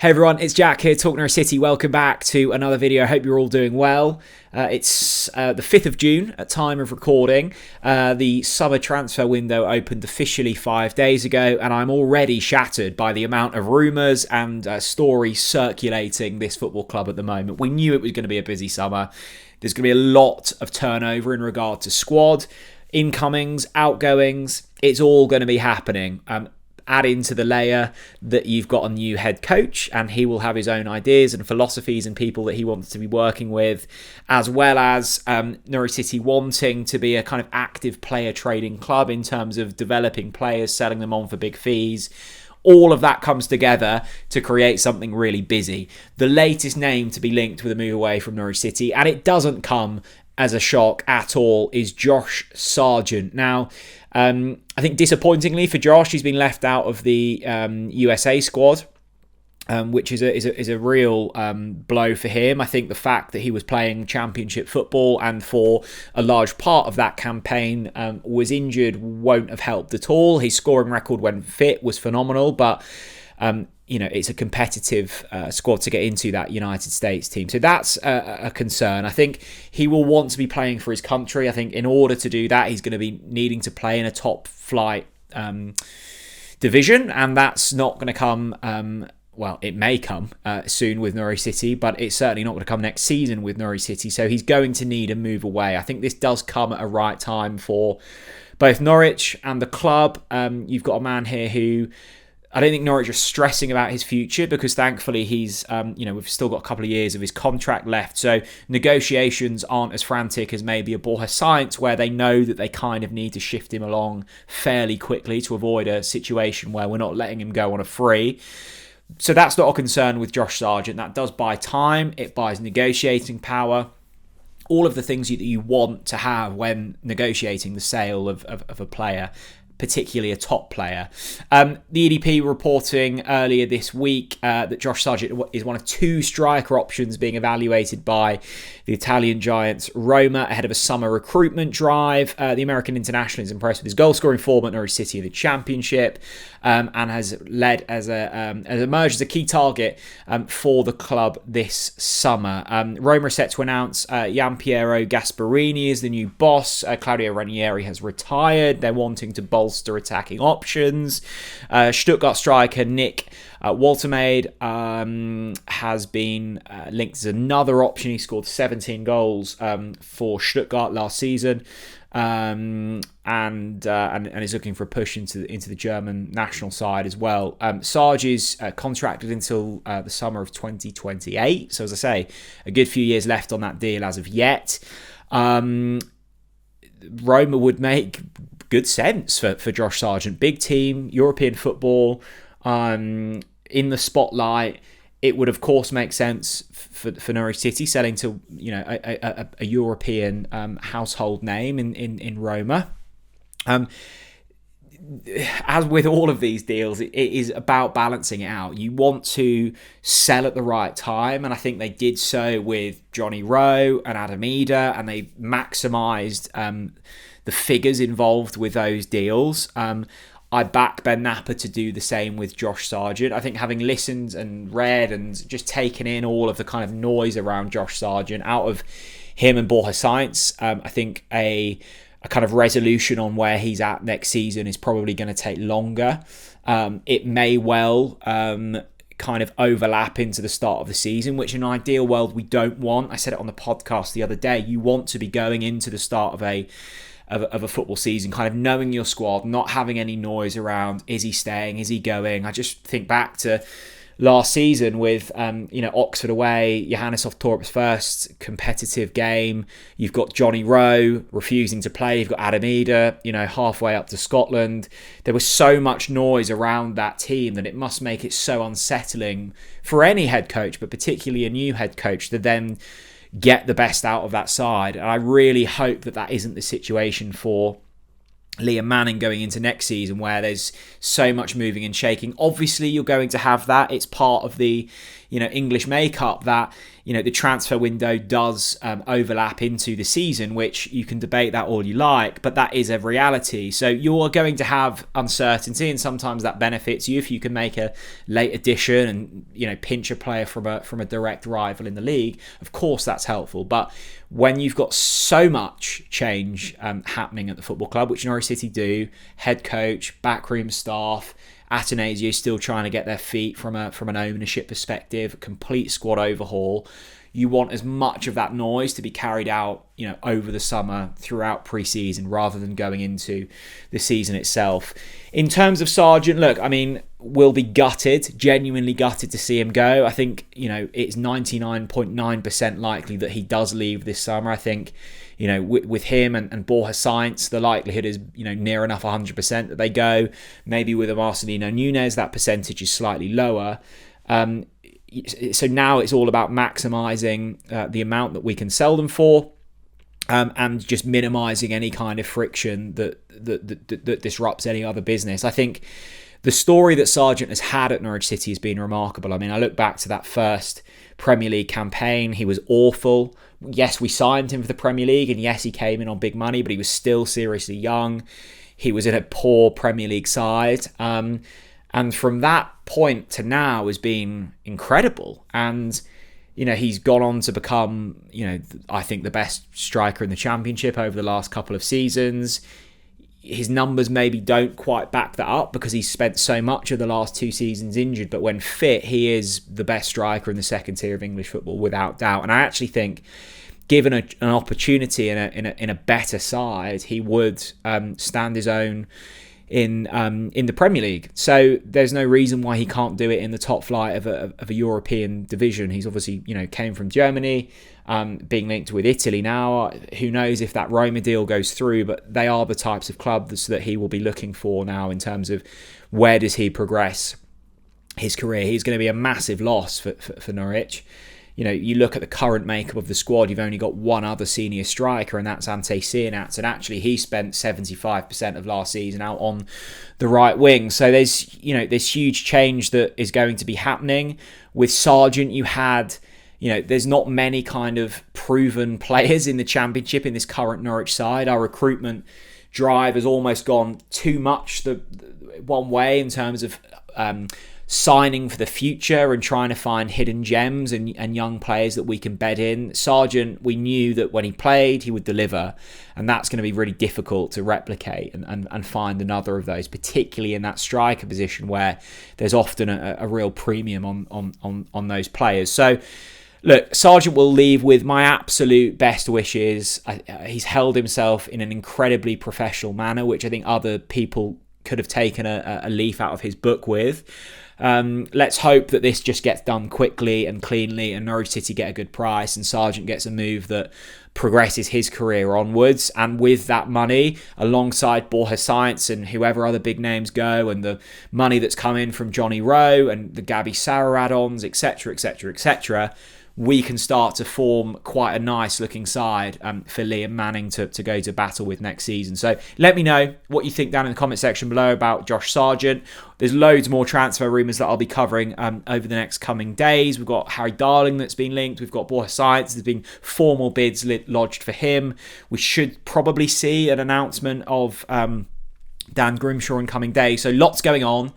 Hey everyone, it's Jack here, TalkNorwichCity. Welcome back to another video. I hope you're all doing well. It's the 5th of June at time of recording. The summer transfer window opened officially 5 days ago, and I'm already shattered by the amount of rumours and stories circulating this football club at the moment. We knew it was going to be a busy summer. There's going to be a lot of turnover in regard to squad, incomings, outgoings. It's all going to be happening. Add into the layer that you've got a new head coach and he will have his own ideas and philosophies and people that he wants to be working with, as well as Norwich City wanting to be a kind of active player trading club in terms of developing players, selling them on for big fees. All of that comes together to create something really busy. The latest name to be linked with a move away from Norwich City, and it doesn't come as a shock at all, is Josh Sargent. Now, I think disappointingly for Josh, he's been left out of the USA squad, which is a real blow for him. I think the fact that he was playing championship football and for a large part of that campaign was injured won't have helped at all. His scoring record when fit was phenomenal, but it's a competitive squad to get into, that United States team. So that's a concern. I think he will want to be playing for his country. I think in order to do that, he's going to be needing to play in a top flight division, and that's not going to come... Well, it may come soon with Norwich City, but it's certainly not going to come next season with Norwich City. So he's going to need a move away. I think this does come at a right time for both Norwich and the club. You've got a man here who... I don't think Norwich are stressing about his future because thankfully he's, we've still got a couple of years of his contract left. So negotiations aren't as frantic as maybe a Borja Science, where they know that they kind of need to shift him along fairly quickly to avoid a situation where we're not letting him go on a free. So that's not a concern with Josh Sargent. That does buy time. It buys negotiating power. All of the things that you want to have when negotiating the sale of a player, particularly a top player. The EDP reporting earlier this week that Josh Sargent is one of two striker options being evaluated by the Italian giants Roma ahead of a summer recruitment drive. The American international is impressed with his goal-scoring form at Norwich City in the Championship, and has emerged as a key target for the club this summer. Roma are set to announce Gianpiero Gasperini as the new boss. Claudio Ranieri has retired. They're wanting to bolster attacking options. Stuttgart striker Nick Waltermaid has been linked as another option. He scored 17 goals for Stuttgart last season, and is looking for a push into the German national side as well. Sarge is contracted until the summer of 2028. So as I say, a good few years left on that deal as of yet. Roma would make good sense for Josh Sargent. Big team, European football, in the spotlight. It would of course make sense for Norwich City selling to a European household name in Roma. As with all of these deals, it is about balancing it out. You want to sell at the right time, and I think they did so with Johnny Rowe and Adam Eder, and they maximised the figures involved with those deals. I back Ben Napper to do the same with Josh Sargent. I think having listened and read and just taken in all of the kind of noise around Josh Sargent out of him and Borja Science, I think a kind of resolution on where he's at next season is probably going to take longer. It may well kind of overlap into the start of the season, which in an ideal world we don't want. I said it on the podcast the other day. You want to be going into the start of a football season, kind of knowing your squad, not having any noise around, is he staying, is he going? I just think back to last season with, Oxford away, Johannes off Torp's first competitive game. You've got Johnny Rowe refusing to play. You've got Adam Eder, halfway up to Scotland. There was so much noise around that team that it must make it so unsettling for any head coach, but particularly a new head coach, to then get the best out of that side. And I really hope that isn't the situation for Liam Manning going into next season, where there's so much moving and shaking. Obviously, you're going to have that. It's part of the English makeup that the transfer window does overlap into the season, which you can debate that all you like, but that is a reality. So you're going to have uncertainty, and sometimes that benefits you if you can make a late addition and pinch a player from a direct rival in the league. Of course, that's helpful, but when you've got so much change happening at the football club, which Norwich City do, head coach, backroom staff, Atanasio still trying to get their feet from an ownership perspective, a complete squad overhaul. You want as much of that noise to be carried out, over the summer throughout pre-season rather than going into the season itself. In terms of Sargent, look, we'll be gutted, genuinely gutted to see him go. I think, it's 99.9% likely that he does leave this summer. I think, with him and Borja Sainz, the likelihood is, near enough 100% that they go. Maybe with a Marcelino Nunes, that percentage is slightly lower. So now it's all about maximising the amount that we can sell them for, and just minimising any kind of friction that disrupts any other business. I think the story that Sargent has had at Norwich City has been remarkable. I look back to that first Premier League campaign. He was awful. Yes, we signed him for the Premier League, and yes, he came in on big money, but he was still seriously young. He was in a poor Premier League side. And from that point to now has been incredible. And, he's gone on to become, I think the best striker in the Championship over the last couple of seasons. His numbers maybe don't quite back that up because he's spent so much of the last 2 seasons injured. But when fit, he is the best striker in the second tier of English football, without doubt. And I actually think, given an opportunity in a better side, he would stand his own in the Premier League. So there's no reason why he can't do it in the top flight of a European division. He's obviously came from Germany, being linked with Italy now. Who knows if that Roma deal goes through, but they are the types of clubs that he will be looking for now in terms of where does he progress his career. He's going to be a massive loss for Norwich. You look at the current makeup of the squad, you've only got one other senior striker, and that's Ante Cianat. And actually, he spent 75% of last season out on the right wing. So there's huge change that is going to be happening. With Sargent, you had, there's not many kind of proven players in the Championship in this current Norwich side. Our recruitment drive has almost gone too much the one way in terms of signing for the future and trying to find hidden gems and young players that we can bed in. Sargent, we knew that when he played, he would deliver, and that's going to be really difficult to replicate and find another of those, particularly in that striker position where there's often a real premium on those players. So look, Sargent will leave with my absolute best wishes. He's held himself in an incredibly professional manner, which I think other people could have taken a leaf out of his book with. Let's hope that this just gets done quickly and cleanly, and Norwich City get a good price, and Sargent gets a move that progresses his career onwards. And with that money, alongside Borja Sainz and whoever other big names go, and the money that's come in from Johnny Rowe and the Gabi Sarra add-ons, etc., etc., etc., we can start to form quite a nice looking side for Liam Manning to go to battle with next season. So let me know what you think down in the comment section below about Josh Sargent. There's loads more transfer rumours that I'll be covering over the next coming days. We've got Harry Darling that's been linked. We've got Borja Sainz. There's been formal bids lodged for him. We should probably see an announcement of Dan Grimshaw in coming days. So lots going on.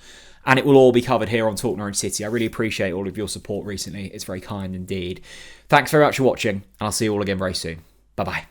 And it will all be covered here on Talk Norwich City. I really appreciate all of your support recently. It's very kind indeed. Thanks very much for watching, and I'll see you all again very soon. Bye-bye.